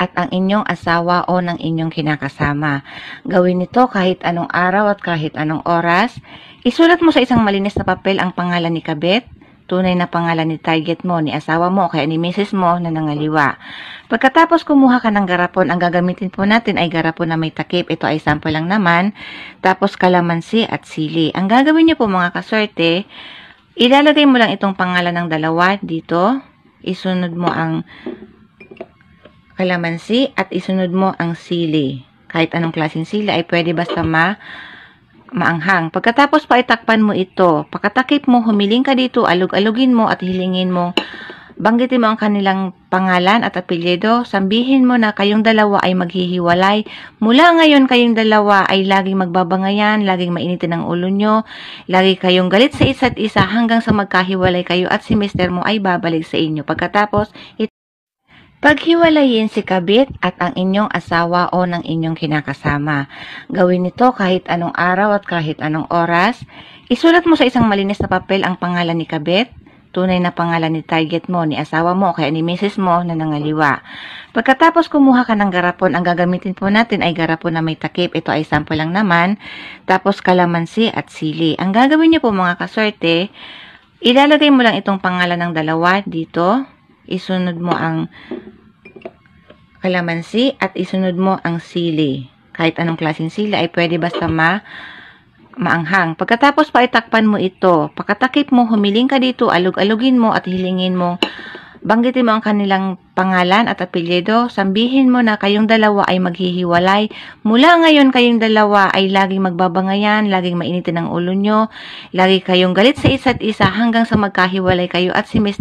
at ang inyong asawa o ng inyong kinakasama. Gawin ito kahit anong araw at kahit anong oras. Isulat mo sa isang malinis na papel ang pangalan ni Kabit, tunay na pangalan ni target mo, ni asawa mo, kaya ni misis mo na nangaliwa. Pagkatapos kumuha ka ng garapon, ang gagamitin po natin ay garapon na may takip. Ito ay sample lang naman. Tapos kalamansi at sili. Ang gagawin niyo po mga kaswerte, ilalagay mo lang itong pangalan ng dalawa dito. Isunod mo ang kalamansi at isunod mo ang sili. Kahit anong klaseng sili ay pwede basta maanghang. Pagkatapos pa itakpan mo ito, pagkatakip mo, humiling ka dito, alug-alugin mo at hilingin mo. Banggitin mo ang kanilang pangalan at apelyido. Sambihin mo na kayong dalawa ay maghihiwalay. Mula ngayon kayong dalawa ay laging magbabangayan, laging mainitin ang ulo nyo, lagi kayong galit sa isa't isa hanggang sa magkahiwalay kayo at si mister mo ay babalik sa inyo. Pagkatapos, paghiwalayin si Kabit at ang inyong asawa o ng inyong kinakasama. Gawin ito kahit anong araw at kahit anong oras. Isulat mo sa isang malinis na papel ang pangalan ni Kabit, tunay na pangalan ni target mo, ni asawa mo, kaya ni misis mo na nangaliwa. Pagkatapos kumuha ka ng garapon, ang gagamitin po natin ay garapon na may takip. Ito ay sample lang naman. Tapos kalamansi at sili. Ang gagawin niyo po mga kaswerte, ilalagay mo lang itong pangalan ng dalawa dito. Isunod mo ang kalamansi at isunod mo ang sili. Kahit anong klaseng sili ay pwede basta maanghang. Pagkatapos pa itakpan mo ito, pagkatakip mo, humiling ka dito, alug-alugin mo at hilingin mo. Banggitin mo ang kanilang pangalan at apelyido. Sambihin mo na kayong dalawa ay maghihiwalay. Mula ngayon kayong dalawa ay laging magbabangayan, laging mainitin ang ulo nyo, lagi kayong galit sa isa't isa hanggang sa magkahiwalay kayo at si Mr.